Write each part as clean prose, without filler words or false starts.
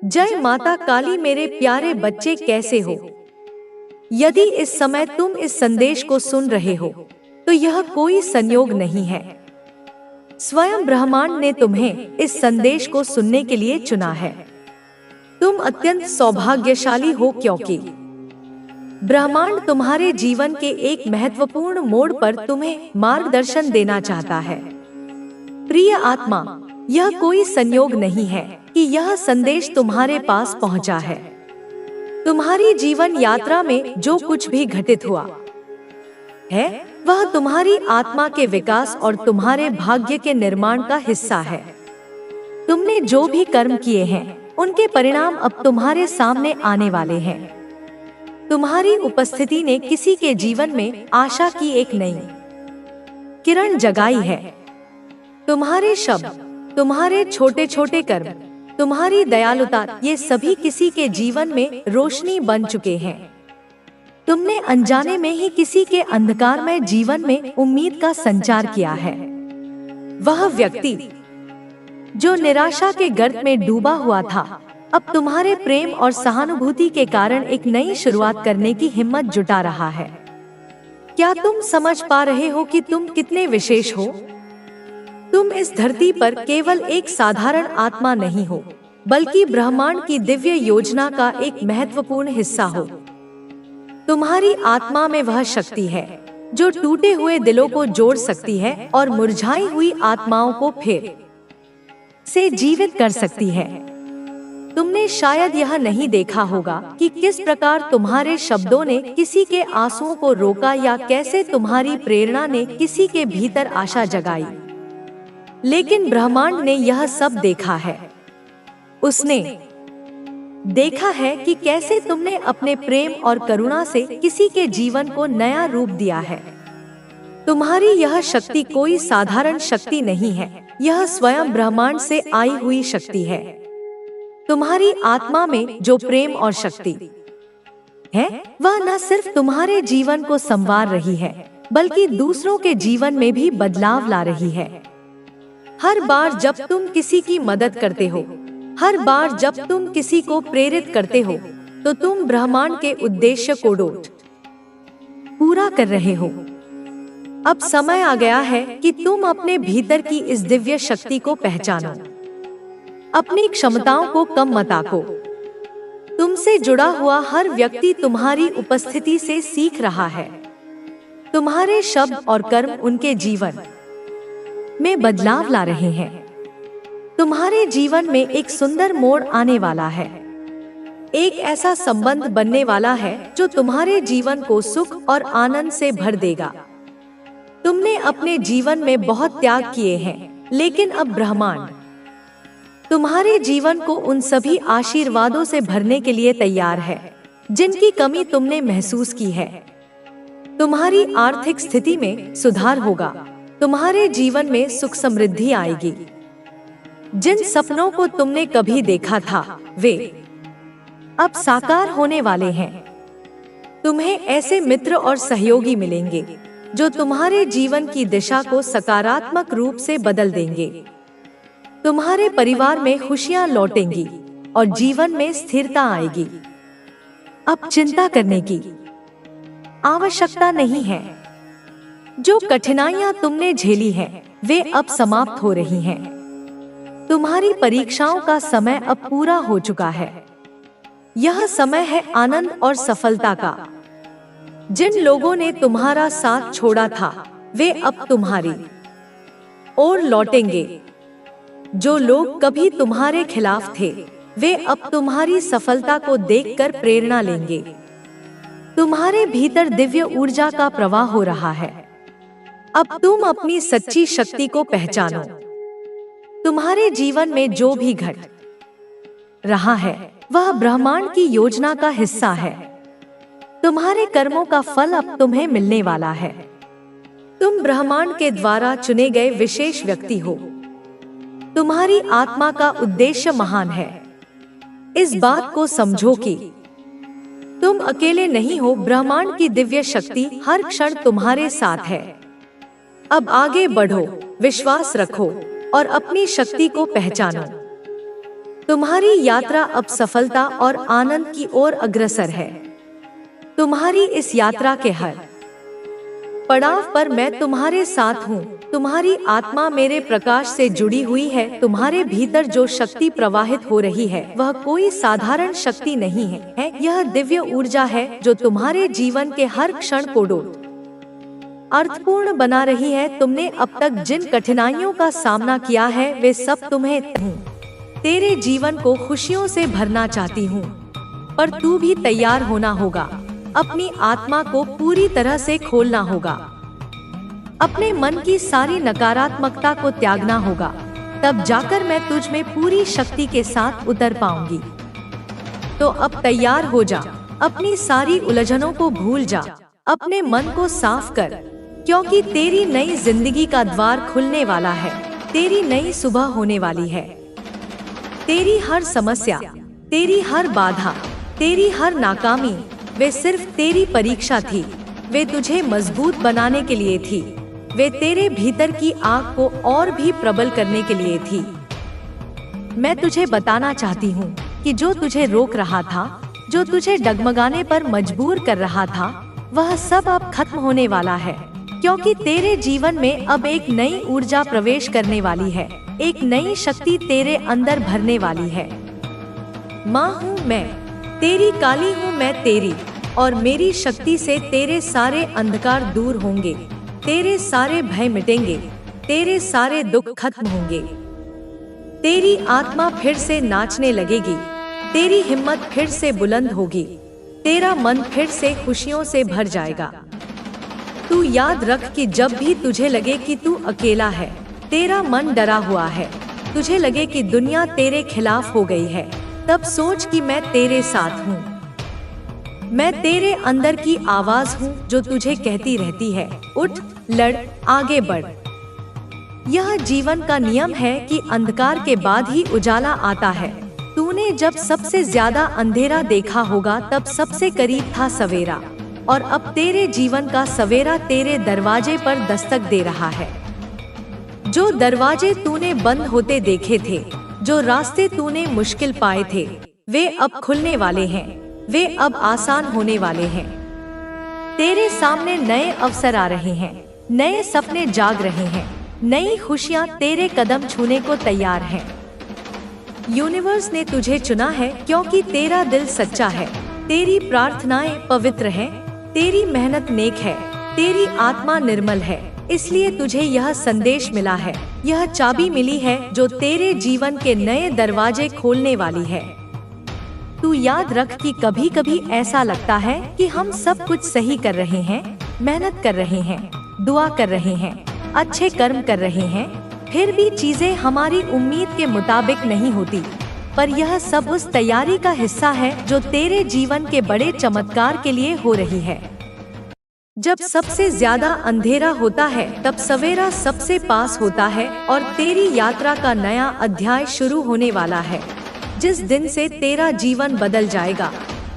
जय माता काली। मेरे प्यारे बच्चे कैसे हो? यदि इस समय तुम इस संदेश को सुन रहे हो तो यह कोई संयोग नहीं है। स्वयं ब्रह्मांड ने तुम्हें इस संदेश को सुनने के लिए चुना है। तुम अत्यंत सौभाग्यशाली हो क्योंकि ब्रह्मांड तुम्हारे जीवन के एक महत्वपूर्ण मोड़ पर तुम्हें मार्गदर्शन देना चाहता है। प्रिय आत्मा, यह कोई संयोग नहीं है कि यह संदेश तुम्हारे पास पहुंचा है। तुम्हारी जीवन यात्रा में जो कुछ भी घटित हुआ है वह तुम्हारी आत्मा के विकास और तुम्हारे भाग्य के निर्माण का हिस्सा है। तुमने जो भी कर्म किए हैं उनके परिणाम अब तुम्हारे सामने आने वाले हैं। तुम्हारी उपस्थिति ने किसी के जीवन में आशा की एक नई किरण जगाई है। तुम्हारे शब्द, तुम्हारे छोटे छोटे कर्म, तुम्हारी दयालुता, ये सभी किसी के जीवन में रोशनी बन चुके हैं। तुमने अनजाने में ही किसी के अंधकारमय जीवन में उम्मीद का संचार किया है। वह व्यक्ति जो निराशा के गर्त में डूबा हुआ था, अब तुम्हारे प्रेम और सहानुभूति के कारण एक नई शुरुआत करने की हिम्मत जुटा रहा है। क्या तुम समझ पा रहे हो कि तुम कितने विशेष हो? तुम इस धरती पर केवल एक साधारण आत्मा नहीं हो, बल्कि ब्रह्मांड की दिव्य योजना का एक महत्वपूर्ण हिस्सा हो। तुम्हारी आत्मा में वह शक्ति है जो टूटे हुए दिलों को जोड़ सकती है और मुरझाई हुई आत्माओं को फिर से जीवित कर सकती है। तुमने शायद यह नहीं देखा होगा कि किस प्रकार तुम्हारे शब्दों ने किसी के आंसुओं को रोका या कैसे तुम्हारी प्रेरणा ने किसी के भीतर आशा जगाई। लेकिन ब्रह्मांड ने यह सब देखा है। उसने देखा है कि कैसे तुमने अपने प्रेम और करुणा से किसी के जीवन को नया रूप दिया है। तुम्हारी यह शक्ति कोई साधारण शक्ति नहीं है, यह स्वयं ब्रह्मांड से आई हुई शक्ति है। तुम्हारी आत्मा में जो प्रेम और शक्ति है वह न सिर्फ तुम्हारे जीवन को संवार रही है, बल्कि दूसरों के जीवन में भी बदलाव ला रही है। हर बार जब तुम किसी की मदद करते हो, हर बार जब तुम किसी को प्रेरित करते हो, तो तुम ब्रह्मांड के उद्देश्य को पूरा कर रहे हो। अब समय आ गया है कि तुम अपने भीतर की इस दिव्य शक्ति को पहचानो। अपनी क्षमताओं को कम मत आंको। तुमसे जुड़ा हुआ हर व्यक्ति तुम्हारी उपस्थिति से सीख रहा है। तुम्हारे शब्द और कर्म उनके जीवन में बदलाव ला रहे हैं। तुम्हारे जीवन में एक सुंदर मोड़ आने वाला है। एक ऐसा संबंध बनने वाला है जो तुम्हारे जीवन को सुख और आनंद से भर देगा। तुमने अपने जीवन में बहुत त्याग किए हैं, लेकिन अब ब्रह्मांड तुम्हारे जीवन को उन सभी आशीर्वादों से भरने के लिए तैयार है जिनकी कमी तुमने महसूस की है। तुम्हारी आर्थिक स्थिति में सुधार होगा। तुम्हारे जीवन में सुख समृद्धि आएगी। जिन सपनों को तुमने कभी देखा था वे अब साकार होने वाले हैं। तुम्हें ऐसे मित्र और सहयोगी मिलेंगे जो तुम्हारे जीवन की दिशा को सकारात्मक रूप से बदल देंगे। तुम्हारे परिवार में खुशियां लौटेंगी और जीवन में स्थिरता आएगी। अब चिंता करने की आवश्यकता नहीं है। जो कठिनाइयां तुमने झेली हैं, वे अब समाप्त हो रही हैं। तुम्हारी परीक्षाओं का समय अब पूरा हो चुका है। यह समय है आनंद और सफलता का। जिन लोगों ने तुम्हारा साथ छोड़ा था, वे अब तुम्हारी ओर लौटेंगे। जो लोग कभी तुम्हारे खिलाफ थे, वे अब तुम्हारी सफलता को देखकर प्रेरणा लेंगे। तुम्हारे भीतर दिव्य ऊर्जा का प्रवाह हो रहा है। अब तुम अपनी सच्ची शक्ति को पहचानो। तुम्हारे जीवन में जो भी घट रहा है वह ब्रह्मांड की योजना का हिस्सा है। तुम्हारे कर्मों का फल अब तुम्हें मिलने वाला है। तुम ब्रह्मांड के द्वारा चुने गए विशेष व्यक्ति हो। तुम्हारी आत्मा का उद्देश्य महान है। इस बात को समझो कि तुम अकेले नहीं हो। ब्रह्मांड की दिव्य शक्ति हर क्षण तुम्हारे साथ है। अब आगे बढ़ो, विश्वास रखो और अपनी शक्ति को पहचानो। तुम्हारी यात्रा अब सफलता और आनंद की ओर अग्रसर है। तुम्हारी इस यात्रा के हर पड़ाव पर मैं तुम्हारे साथ हूँ। तुम्हारी आत्मा मेरे प्रकाश से जुड़ी हुई है। तुम्हारे भीतर जो शक्ति प्रवाहित हो रही है वह कोई साधारण शक्ति नहीं है। यह दिव्य ऊर्जा है जो तुम्हारे जीवन के हर क्षण को अर्थपूर्ण बना रही है। तुमने अब तक जिन कठिनाइयों का सामना किया है वे सब तुम्हें तेरे जीवन को खुशियों से भरना चाहती हूँ, पर तू भी तैयार होना होगा। अपनी आत्मा को पूरी तरह से खोलना होगा। अपने मन की सारी नकारात्मकता को त्यागना होगा, तब जाकर मैं तुझ में पूरी शक्ति के साथ उतर पाऊंगी। तो अब तैयार हो जा। अपनी सारी उलझनों को भूल जा। अपने मन को साफ कर, क्योंकि तेरी नई जिंदगी का द्वार खुलने वाला है। तेरी नई सुबह होने वाली है। तेरी हर समस्या, तेरी हर बाधा, तेरी हर नाकामी वे सिर्फ तेरी परीक्षा थी। वे तुझे मजबूत बनाने के लिए थी। वे तेरे भीतर की आग को और भी प्रबल करने के लिए थी। मैं तुझे बताना चाहती हूँ कि जो तुझे रोक रहा था, जो तुझे डगमगाने पर मजबूर कर रहा था, वह सब अब खत्म होने वाला है, क्योंकि तेरे जीवन में अब एक नई ऊर्जा प्रवेश करने वाली है। एक नई शक्ति तेरे अंदर भरने वाली है। माँ हूँ मैं, तेरी काली हूँ मैं तेरी, और मेरी शक्ति से तेरे सारे अंधकार दूर होंगे। तेरे सारे भय मिटेंगे। तेरे सारे दुख खत्म होंगे। तेरी आत्मा फिर से नाचने लगेगी। तेरी हिम्मत फिर से बुलंद होगी। तेरा मन फिर से खुशियों से भर जाएगा। तू याद रख कि जब भी तुझे लगे कि तू अकेला है, तेरा मन डरा हुआ है, तुझे लगे कि दुनिया तेरे खिलाफ हो गई है, तब सोच कि मैं तेरे साथ हूँ। मैं तेरे अंदर की आवाज हूँ जो तुझे कहती रहती है, उठ, लड़, आगे बढ़। यह जीवन का नियम है कि अंधकार के बाद ही उजाला आता है। तूने जब सबसे ज्यादा अंधेरा देखा होगा तब सबसे करीब था सवेरा, और अब तेरे जीवन का सवेरा तेरे दरवाजे पर दस्तक दे रहा है। जो दरवाजे तूने बंद होते देखे थे, जो रास्ते तूने मुश्किल पाए थे, वे अब खुलने वाले हैं। वे अब आसान होने वाले हैं। तेरे सामने नए अवसर आ रहे हैं। नए सपने जाग रहे हैं। नई खुशियाँ तेरे कदम छूने को तैयार हैं। यूनिवर्स ने तुझे चुना है क्योंकि तेरा दिल सच्चा है, तेरी प्रार्थनाएं पवित्र हैं, तेरी मेहनत नेक है, तेरी आत्मा निर्मल है। इसलिए तुझे यह संदेश मिला है, यह चाबी मिली है जो तेरे जीवन के नए दरवाजे खोलने वाली है। तू याद रख कि कभी कभी ऐसा लगता है कि हम सब कुछ सही कर रहे हैं, मेहनत कर रहे हैं, दुआ कर रहे हैं, अच्छे कर्म कर रहे हैं, फिर भी चीजें हमारी उम्मीद के मुताबिक नहीं होती। पर यह सब उस तैयारी का हिस्सा है जो तेरे जीवन के बड़े चमत्कार के लिए हो रही है। जब सबसे ज्यादा अंधेरा होता है तब सवेरा सबसे पास होता है और तेरी यात्रा का नया अध्याय शुरू होने वाला है। जिस दिन से तेरा जीवन बदल जाएगा,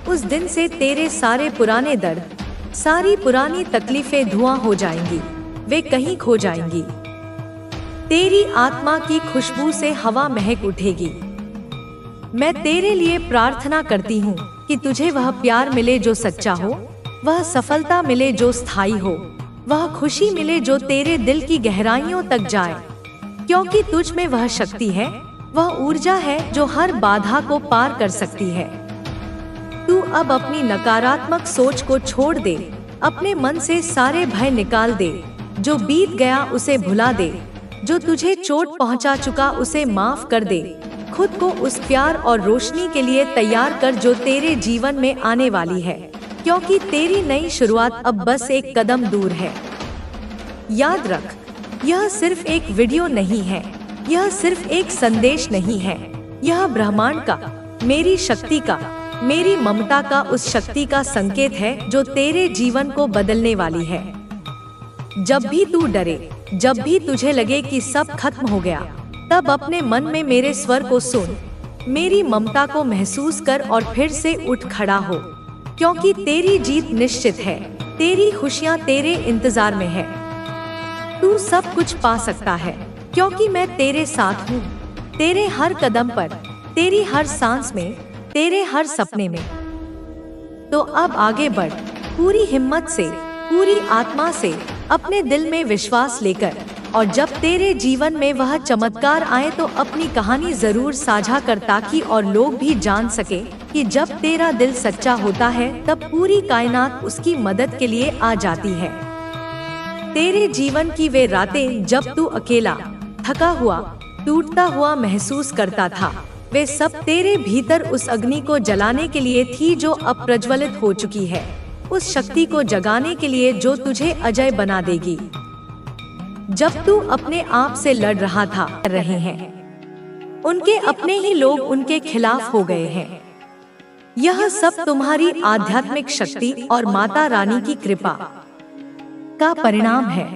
उस दिन से तेरे सारे पुराने दर्द, सारी पुरानी तकलीफें धुआं हो जाएंगी, वे कहीं खो जाएंगी। तेरी आत्मा की खुशबू से हवा महक उठेगी। मैं तेरे लिए प्रार्थना करती हूँ कि तुझे वह प्यार मिले जो सच्चा हो, वह सफलता मिले जो स्थायी हो, वह खुशी मिले जो तेरे दिल की गहराइयों तक जाए, क्योंकि तुझ में वह शक्ति है, वह ऊर्जा है जो हर बाधा को पार कर सकती है। तू अब अपनी नकारात्मक सोच को छोड़ दे, अपने मन से सारे भय निकाल दे, जो बीत गया उसे भुला दे, जो तुझे चोट पहुंचा चुका उसे माफ कर दे। खुद को उस प्यार और रोशनी के लिए तैयार कर जो तेरे जीवन में आने वाली है, क्योंकि तेरी नई शुरुआत अब बस एक कदम दूर है। याद रख, यह सिर्फ एक वीडियो नहीं है, यह सिर्फ एक संदेश नहीं है, यह ब्रह्मांड का, मेरी शक्ति का, मेरी ममता का, उस शक्ति का संकेत है जो तेरे जीवन को बदलने वाली है। जब भी तू डरे, जब भी तुझे लगे कि सब खत्म हो गया, तब अपने मन में मेरे स्वर को सुन, मेरी ममता को महसूस कर और फिर से उठ खड़ा हो, क्योंकि तेरी जीत निश्चित है, तेरी खुशियाँ तेरे इंतजार में है। तू सब कुछ पा सकता है, क्योंकि मैं तेरे साथ हूँ, तेरे हर कदम पर, तेरी हर सांस में, तेरे हर सपने में। तो अब आगे बढ़, पूरी हिम्मत से, पूरी आत्मा से, अपने दिल में विश्वास लेकर, और जब तेरे जीवन में वह चमत्कार आए तो अपनी कहानी जरूर साझा कर, ताकि और लोग भी जान सके कि जब तेरा दिल सच्चा होता है तब पूरी कायनात उसकी मदद के लिए आ जाती है। तेरे जीवन की वे रातें जब तू अकेला, थका हुआ, टूटता हुआ महसूस करता था, वे सब तेरे भीतर उस अग्नि को जलाने के लिए थी जो अब प्रज्वलित हो चुकी है, उस शक्ति को जगाने के लिए जो तुझे अजय बना देगी। जब तू अपने आप से लड़ रहा था, रहे हैं, उनके अपने ही लोग उनके खिलाफ हो गए हैं। यह सब तुम्हारी आध्यात्मिक शक्ति और माता रानी की कृपा का परिणाम है।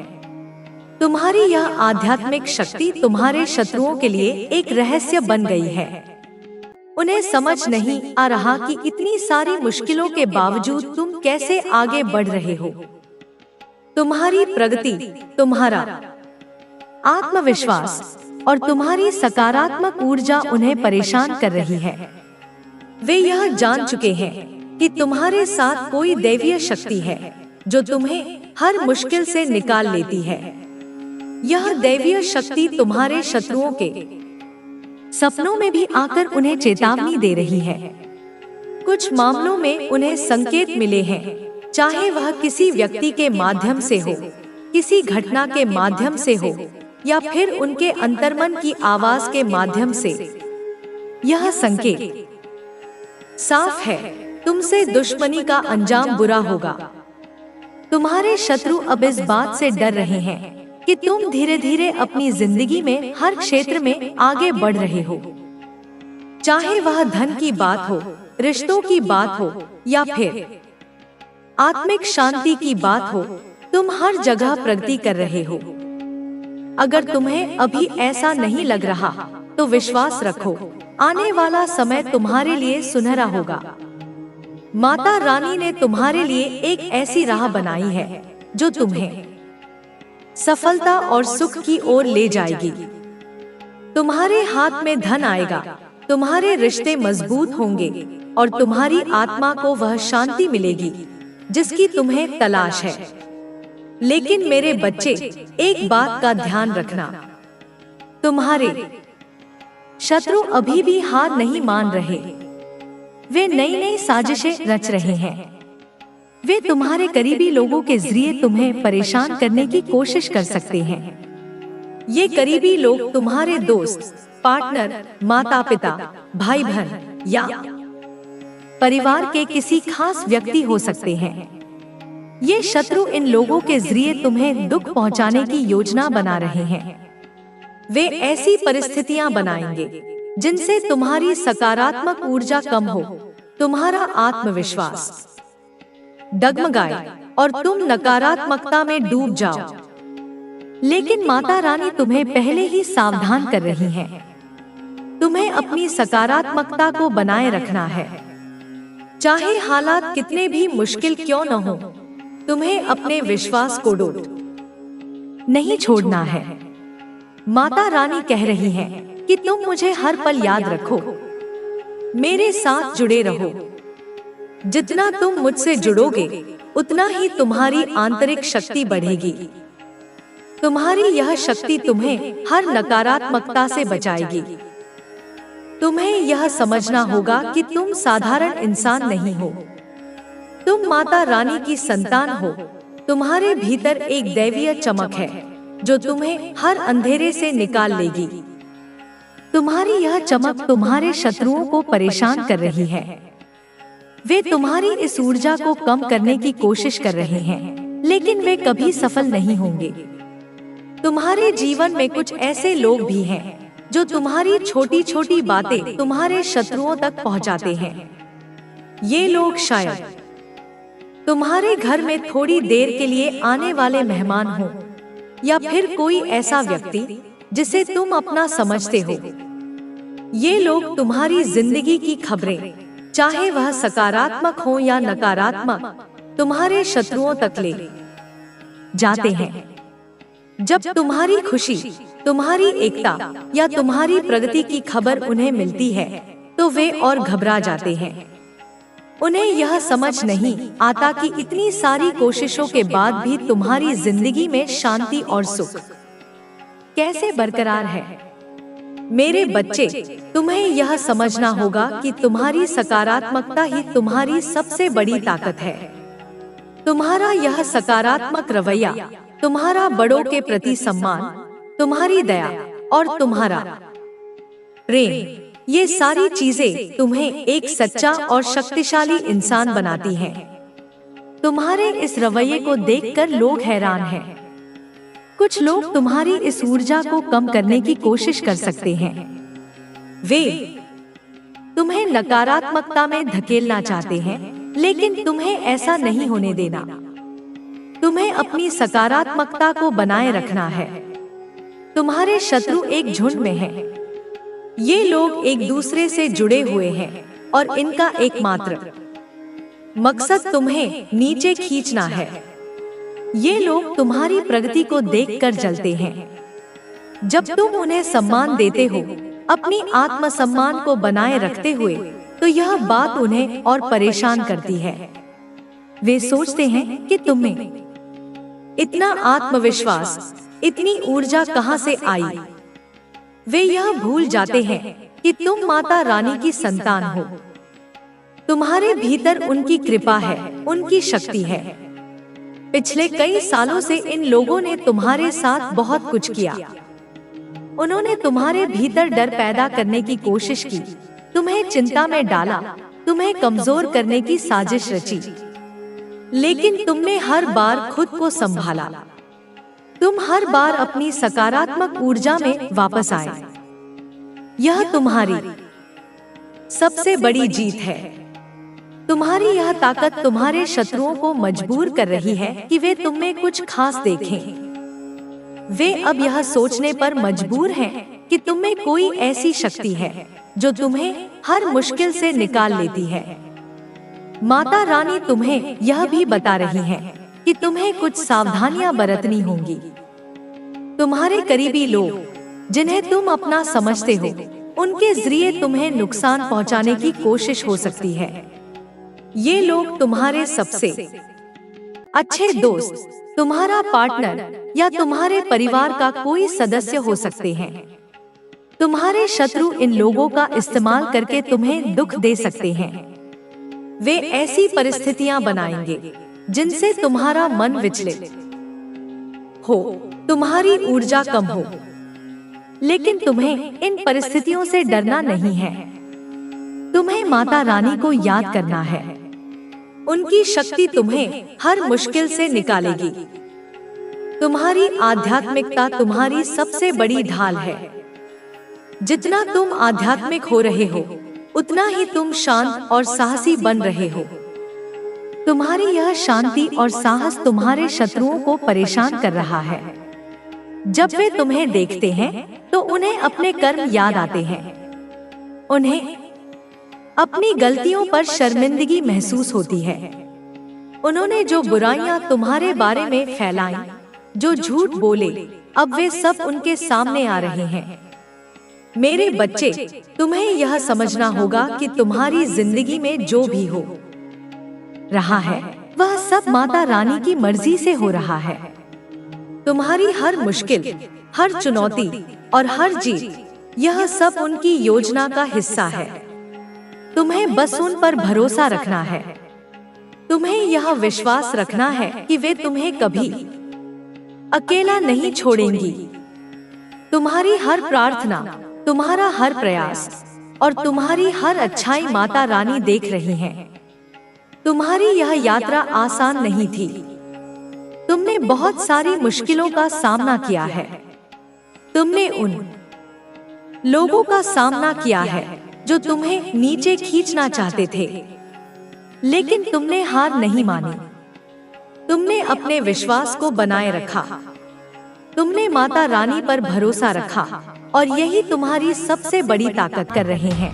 तुम्हारी यह आध्यात्मिक शक्ति तुम्हारे शत्रुओं के लिए एक रहस्य बन गई है। उन्हें समझ नहीं आ रहा कि इतनी सारी मुश्किलों के बावजूद तुम कैसे आगे बढ़ रहे हो। तुम्हारी प्रगति, तुम्हारा आत्मविश्वास और तुम्हारी सकारात्मक ऊर्जा उन्हें परेशान कर रही है। वे यह जान चुके हैं कि तुम्हारे साथ कोई दैवीय शक्ति है जो तुम्हें हर मुश्किल से निकाल लेती है। यह दैवीय शक्ति तुम्हारे शत्रुओं के सपनों में भी आकर उन्हें चेतावनी दे रही है। कुछ मामलों में उन्हें संकेत मिले हैं, चाहे वह किसी व्यक्ति के माध्यम से हो, किसी घटना के माध्यम से हो, या फिर उनके अंतर्मन की आवाज के माध्यम से। यह संकेत साफ है, तुमसे दुश्मनी का अंजाम बुरा होगा। तुम्हारे शत्रु अब इस बात से डर रहे हैं कि तुम धीरे धीरे अपनी जिंदगी में हर क्षेत्र में आगे बढ़ रहे हो। चाहे वह धन की बात हो, रिश्तों की बात हो, या फिर आत्मिक शांति की बात हो, तुम हर जगह प्रगति कर रहे हो। अगर तुम्हें अभी ऐसा नहीं लग रहा तो विश्वास रखो, आने वाला समय तुम्हारे लिए सुनहरा होगा। माता रानी ने तुम्हारे लिए एक ऐसी राह बनाई है जो तुम्हें सफलता और सुख की ओर ले जाएगी। तुम्हारे हाथ में धन आएगा, तुम्हारे रिश्ते मजबूत होंगे और तुम्हारी आत्मा को वह शांति मिलेगी जिसकी तुम्हें तलाश है। लेकिन मेरे बच्चे, एक बात का ध्यान रखना, तुम्हारे शत्रु अभी भी हार नहीं मान रहे। वे नई नई साजिशें रच रहे हैं। वे तुम्हारे करीबी लोगों के जरिए तुम्हें परेशान करने की कोशिश कर सकते हैं। ये करीबी लोग तुम्हारे दोस्त, पार्टनर, माता पिता, भाई बहन या परिवार के किसी खास व्यक्ति हो सकते हैं। ये शत्रु इन लोगों के जरिए तुम्हें दुख पहुंचाने की योजना बना रहे हैं। वे ऐसी परिस्थितियां बनाएंगे जिनसे तुम्हारी सकारात्मक ऊर्जा कम हो, तुम्हारा आत्मविश्वास डगमगाए और तुम नकारात्मकता में डूब जाओ। लेकिन माता रानी तुम्हें पहले ही सावधान कर रही हैं। तुम्हें अपनी सकारात्मकता को बनाए रखना है, चाहे हालात कितने भी मुश्किल क्यों न हो। तुम्हें अपने विश्वास को नहीं छोड़ना है। माता रानी कह रही हैं कि तुम मुझे हर पल याद रखो, मेरे साथ जुड़े रहो। जितना तुम मुझसे जुड़ोगे उतना ही तुम्हारी आंतरिक शक्ति बढ़ेगी। तुम्हारी यह शक्ति तुम्हें हर नकारात्मकता से बचाएगी। तुम्हें यह समझना होगा कि तुम साधारण इंसान नहीं हो, तुम माता रानी की संतान हो। तुम्हारे भीतर एक दैवीय चमक है जो तुम्हें हर अंधेरे से निकाल लेगी। तुम्हारी यह चमक तुम्हारे शत्रुओं को परेशान कर रही है। वे तुम्हारी इस ऊर्जा को कम करने की कोशिश कर रहे हैं, लेकिन वे कभी सफल नहीं होंगे। तुम्हारे जीवन में कुछ ऐसे लोग भी हैं जो तुम्हारी छोटी छोटी बातें तुम्हारे शत्रुओं तक पहुंचाते हैं। ये लोग शायद तुम्हारे घर में थोड़ी देर के लिए आने वाले मेहमान हो, या फिर कोई ऐसा व्यक्ति जिसे तुम अपना समझते हो। ये लोग तुम्हारी जिंदगी की खबरें, चाहे वह सकारात्मक हो या नकारात्मक, तुम्हारे शत्रुओं तक ले जाते हैं। जब तुम्हारी खुशी, तुम्हारी एकता या तुम्हारी प्रगति की खबर उन्हें मिलती है तो वे और घबरा जाते हैं। उन्हें यह समझ नहीं आता कि इतनी सारी कोशिशों के बाद भी तुम्हारी जिंदगी में शांति और सुख कैसे बरकरार है। मेरे बच्चे, तुम्हें यह समझना होगा कि तुम्हारी सकारात्मकता ही तुम्हारी सबसे बड़ी ताकत है। तुम्हारा यह सकारात्मक रवैया, तुम्हारा बड़ों के प्रति सम्मान, तुम्हारी दया और तुम्हारा प्रेम, ये सारी चीजें तुम्हें एक सच्चा और शक्तिशाली इंसान बनाती हैं। तुम्हारे इस रवैये को देखकर लोग हैरान हैं। कुछ लोग तुम्हारी इस ऊर्जा को कम करने की कोशिश कर सकते हैं। वे तुम्हें नकारात्मकता में धकेलना चाहते हैं, लेकिन तुम्हें ऐसा नहीं होने देना। तुम्हें अपनी सकारात्मकता को बनाए रखना है। तुम्हारे शत्रु एक झुंड में हैं। ये लोग एक दूसरे से जुड़े हुए हैं और इनका एकमात्र मकसद तुम्हें नीचे खींचना है। ये लोग तुम्हारी प्रगति को देखकर जलते हैं। जब तुम उन्हें सम्मान देते हो, अपनी आत्मसम्मान को बनाए रखते हुए, तो यह बात उन्हें और परेशान करती है। वे सोचते हैं कि तुम्हें इतना आत्मविश्वास, इतनी ऊर्जा कहां से आई। वे यह भूल जाते हैं कि तुम माता रानी की संतान हो। तुम्हारे भीतर उनकी कृपा है, उनकी शक्ति है। पिछले कई सालों से इन लोगों ने तुम्हारे साथ बहुत कुछ किया। उन्होंने तुम्हारे भीतर डर पैदा करने की कोशिश की, तुम्हें चिंता में डाला, तुम्हें कमजोर करने की साजिश रची। लेकिन तुमने हर बार खुद को संभाला। तुम हर बार अपनी सकारात्मक ऊर्जा में वापस आए। यह तुम्हारी सबसे बड़ी जीत है। तुम्हारी यह ताकत तुम्हारे शत्रुओं को मजबूर कर रही है कि वे तुम में कुछ खास देखें। वे अब यह सोचने पर मजबूर हैं कि तुम में कोई ऐसी शक्ति है जो तुम्हें हर मुश्किल से निकाल लेती है। माता रानी तुम्हें यह भी बता रही है कि तुम्हें कुछ सावधानियां बरतनी होंगी। तुम्हारे करीबी लोग, जिन्हें तुम अपना समझते हो, उनके जरिए तुम्हें नुकसान पहुंचाने की कोशिश हो सकती है। ये लोग तुम्हारे सबसे अच्छे दोस्त, तुम्हारा पार्टनर या तुम्हारे परिवार का कोई सदस्य हो सकते हैं। तुम्हारे शत्रु इन लोगों का इस्तेमाल करके तुम्हें दुख दे सकते हैं। वे ऐसी परिस्थितियां बनाएंगे जिनसे तुम्हारा मन विचलित हो, तुम्हारी ऊर्जा कम हो। लेकिन तुम्हें इन परिस्थितियों से डरना नहीं है। तुम्हें माता रानी को याद करना है। उनकी शक्ति तुम्हें हर मुश्किल से निकालेगी। तुम्हारी आध्यात्मिकता तुम्हारी सबसे बड़ी ढाल है। जितना तुम आध्यात्मिक हो रहे हो, उतना ही तुम शांत और साहसी बन रहे हो। तुम्हारी यह शांति और साहस तुम्हारे शत्रुओं को परेशान कर रहा है। जब वे तुम्हें देखते हैं तो उन्हें अपने कर्म याद आते हैं। उन्हें अपनी गलतियों पर शर्मिंदगी महसूस होती है। उन्होंने जो बुराइयां तुम्हारे बारे में फैलाई, जो झूठ बोले, अब वे सब उनके सामने आ रहे हैं। मेरे बच्चे, तुम्हें यह समझना होगा कि तुम्हारी जिंदगी में जो भी हो रहा है, वह सब माता रानी की मर्जी से हो रहा है। तुम्हारी हर मुश्किल, हर चुनौती और हर जीत, यह सब उनकी योजना का हिस्सा है। तुम्हें बस उन पर भरोसा रखना है। तुम्हें यह विश्वास रखना है कि वे तुम्हें कभी अकेला नहीं छोड़ेंगी। तुम्हारी हर प्रार्थना, तुम्हारा हर प्रयास और तुम्हारी हर अच्छाई माता रानी देख रही हैं। तुम्हारी यह यात्रा आसान नहीं थी। तुमने बहुत सारी मुश्किलों का सामना किया है। तुमने उन लोगों का सामना किया है जो तुम्हें नीचे खींचना चाहते थे, लेकिन तुमने हार नहीं मानी। तुमने अपने विश्वास को बनाए रखा। तुमने माता रानी पर भरोसा रखा और यही तुम्हारी सबसे बड़ी ताकत कर रहे हैं।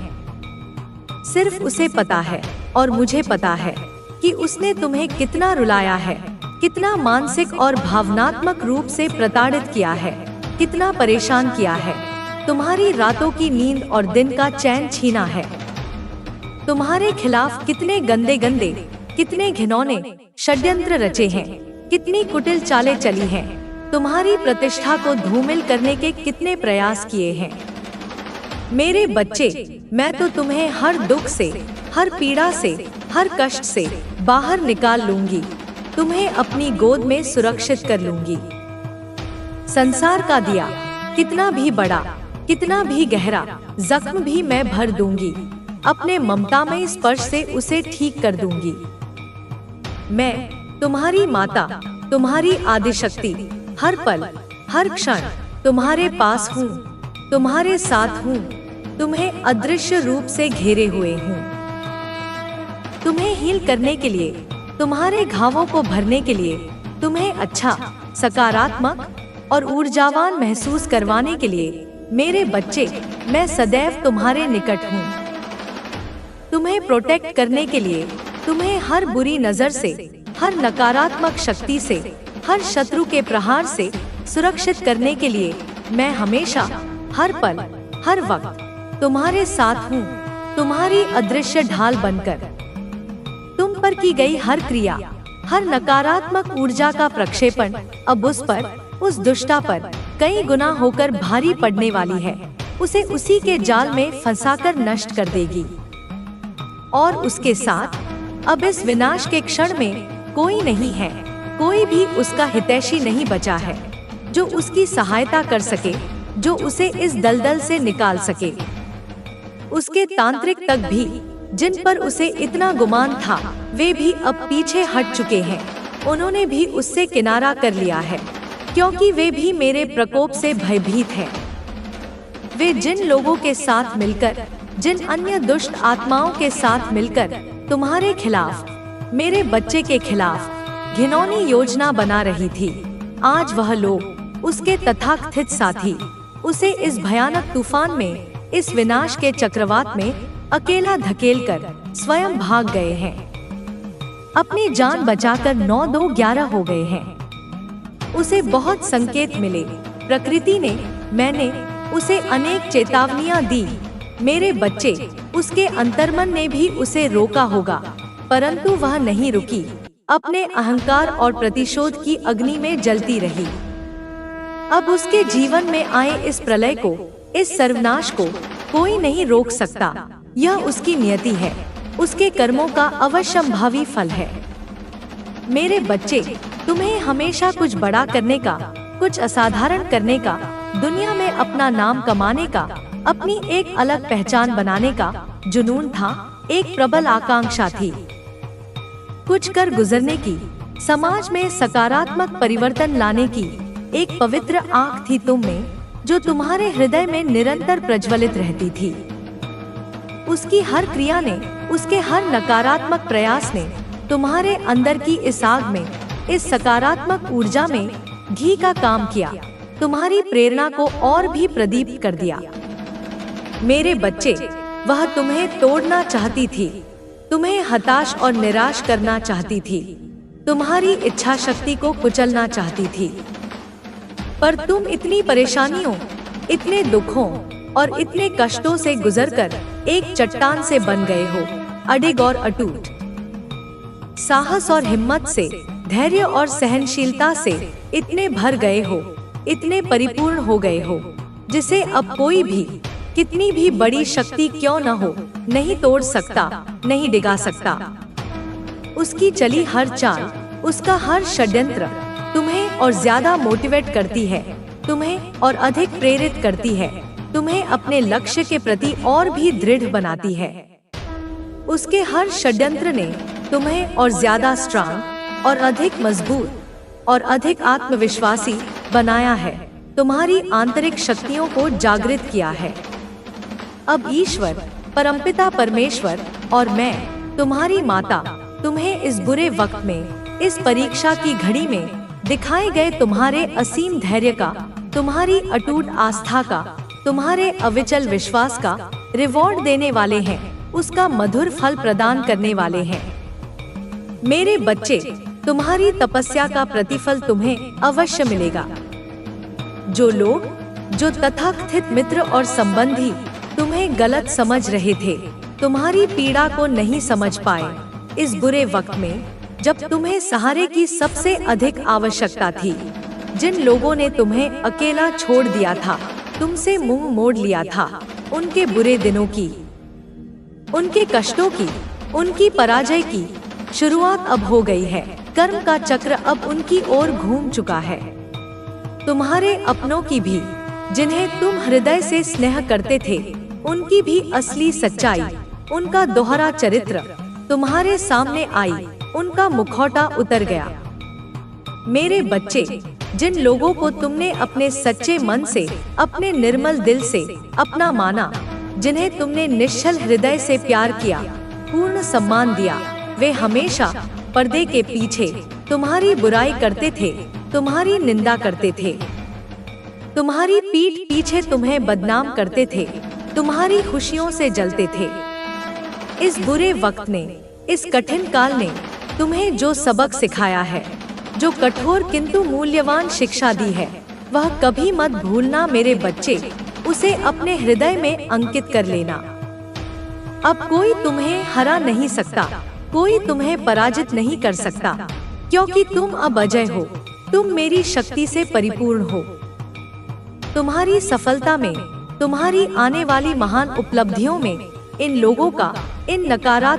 सिर्फ उसे पता है और मुझे पता है कि उसने तुम्हें कितना रुलाया है, कितना मानसिक और भावनात्मक रूप से प्रताड़ित किया है, कितना परेशान किया है, तुम्हारी रातों की नींद और दिन का चैन छीना है। तुम्हारे खिलाफ कितने गंदे गंदे, कितने घिनौने षड्यंत्र रचे हैं, कितनी कुटिल चालें चली हैं, तुम्हारी प्रतिष्ठा को धूमिल करने के कितने प्रयास किए हैं। मेरे बच्चे, मैं तो तुम्हें हर दुख से, हर पीड़ा से, हर कष्ट से बाहर निकाल लूंगी, तुम्हें अपनी गोद में सुरक्षित कर लूंगी। संसार का दिया कितना भी बड़ा, कितना भी गहरा जख्म भी मैं भर दूंगी, अपने ममतामय स्पर्श से उसे ठीक कर दूंगी। मैं तुम्हारी माता, तुम्हारी आदिशक्ति, हर पल हर क्षण तुम्हारे पास हूँ, तुम्हारे साथ हूँ, तुम्हें अदृश्य रूप से घेरे हुए हूँ। तुम्हें हील करने के लिए, तुम्हारे घावों को भरने के लिए, तुम्हें अच्छा, सकारात्मक और ऊर्जावान महसूस करवाने के लिए मेरे बच्चे, मैं सदैव तुम्हारे निकट हूँ। तुम्हें प्रोटेक्ट करने के लिए, तुम्हें हर बुरी नजर से, हर नकारात्मक शक्ति से, हर शत्रु के प्रहार से सुरक्षित करने के लिए मैं हमेशा, हर पल हर वक्त तुम्हारे साथ हूँ, तुम्हारी अदृश्य ढाल बनकर। तुम पर की गई हर क्रिया, हर नकारात्मक ऊर्जा का प्रक्षेपण अब उस पर, उस दुष्टा पर कई गुना होकर भारी पड़ने वाली है, उसे उसी के जाल में फंसाकर नष्ट कर देगी। और उसके साथ अब इस विनाश के क्षण में कोई नहीं है, कोई भी उसका हितैषी नहीं बचा है जो उसकी सहायता कर सके, जो उसे इस दलदल से निकाल सके। उसके तांत्रिक तक भी, जिन पर उसे इतना गुमान था, वे भी अब पीछे हट चुके हैं। उन्होंने भी उससे किनारा कर लिया है, क्योंकि वे भी मेरे प्रकोप से भयभीत हैं। वे जिन लोगों के साथ मिलकर, जिन अन्य दुष्ट आत्माओं के साथ मिलकर तुम्हारे खिलाफ, मेरे बच्चे के खिलाफ घिनौनी योजना बना रही थी, आज वह लोग, उसके तथाकथित साथी, उसे इस भयानक तूफान में, इस विनाश के चक्रवात में अकेला धकेलकर स्वयं भाग गए हैं। अपनी जान बचाकर 9-2-11 हो गए हैं। उसे बहुत संकेत मिले, प्रकृति ने, मैंने उसे अनेक चेतावनियां दी। मेरे बच्चे, उसके अंतर्मन ने भी उसे रोका होगा, परंतु वह नहीं रुकी, अपने अहंकार और प्रतिशोध की अग्नि में जलती रही। अब उसके जीवन में आए इस प्रलय को, इस सर्वनाश को कोई नहीं रोक सकता। यह उसकी नियति है, उसके कर्मों का अवश्यंभावी फल है। मेरे बच्चे, तुम्हें हमेशा कुछ बड़ा करने का, कुछ असाधारण करने का, दुनिया में अपना नाम कमाने का, अपनी एक अलग पहचान बनाने का जुनून था, एक प्रबल आकांक्षा थी। कुछ कर गुजरने की, समाज में सकारात्मक परिवर्तन लाने की एक पवित्र आँख थी तुम में, जो तुम्हारे हृदय में निरंतर प्रज्वलित रहती थी। उसकी हर क्रिया ने, उसके हर नकारात्मक प्रयास ने तुम्हारे अंदर की इस आग में, इस सकारात्मक ऊर्जा में घी का काम किया, तुम्हारी प्रेरणा को और भी प्रदीप्त कर दिया। मेरे बच्चे, वह तुम्हें तोड़ना चाहती थी, तुम्हें हताश और निराश करना चाहती थी, तुम्हारी इच्छा शक्ति को कुचलना चाहती थी, पर तुम इतनी परेशानियों, इतने दुखों और इतने कष्टों से गुजरकर एक चट्टान से बन गए हो, अडिग और अटूट। साहस और हिम्मत से, धैर्य और सहनशीलता से इतने भर गए हो, इतने परिपूर्ण हो गए हो, जिसे अब कोई भी, कितनी भी बड़ी शक्ति क्यों न हो, नहीं तोड़ सकता, नहीं डिगा सकता। उसकी चली हर चाल, उसका हर षड्यंत्र तुम्हें और ज्यादा मोटिवेट करती है, तुम्हें और अधिक प्रेरित करती है, तुम्हें अपने लक्ष्य के प्रति और भी दृढ़ बनाती है। उसके हर षड्यंत्र ने तुम्हें और ज्यादा स्ट्रांग और अधिक मजबूत और अधिक आत्मविश्वासी बनाया है, तुम्हारी आंतरिक शक्तियों को जागृत किया है। अब ईश्वर, परमपिता परमेश्वर और मैं, तुम्हारी माता, तुम्हें इस बुरे वक्त में, इस परीक्षा की घड़ी में दिखाए गए तुम्हारे असीम धैर्य का, तुम्हारी अटूट आस्था का, तुम्हारे अविचल विश्वास का रिवॉर्ड देने वाले हैं, उसका मधुर फल प्रदान करने वाले हैं। मेरे बच्चे, तुम्हारी तपस्या का प्रतिफल तुम्हें अवश्य मिलेगा। जो लोग, जो तथाकथित मित्र और संबंधी तुम्हें गलत समझ रहे थे, तुम्हारी पीड़ा को नहीं समझ पाए। इस बुरे वक्त में जब तुम्हें सहारे की सबसे अधिक आवश्यकता थी, जिन लोगों ने तुम्हें अकेला छोड़ दिया था, तुमसे मुंह मोड़ लिया था, उनके बुरे दिनों की, उनके कष्टों की, उनकी पराजय की शुरुआत अब हो गई है। कर्म का चक्र अब उनकी ओर घूम चुका है। तुम्हारे अपनों की भी, जिन्हें तुम हृदय से स्नेह करते थे, उनकी भी असली सच्चाई, उनका दोहरा चरित्र तुम्हारे सामने आई, उनका मुखौटा उतर गया। मेरे बच्चे, जिन लोगों को तुमने अपने सच्चे मन से, अपने निर्मल दिल से अपना माना, जिन्हें तुमने निश्चल हृदय से प्यार किया, पूर्ण सम्मान दिया, वे हमेशा पर्दे के पीछे तुम्हारी बुराई करते थे, तुम्हारी निंदा करते थे, तुम्हारी पीठ पीछे तुम्हें बदनाम करते थे, तुम्हारी खुशियों से जलते थे। इस बुरे वक्त ने, इस कठिन काल ने तुम्हें जो सबक सिखाया है, जो कठोर किंतु मूल्यवान शिक्षा दी है, वह कभी मत भूलना मेरे बच्चे। उसे अपने हृदय में अंकित कर लेना। अब कोई तुम्हें हरा नहीं सकता, कोई तुम्हें पराजित नहीं कर सकता, क्योंकि तुम अब अजय हो। तुम मेरी शक्ति से परिपूर्ण हो। तुम्हारी सफलता में, तुम्हारी आने वाली महान उपलब्धियों में इन लोगों का, इन नकारात्मक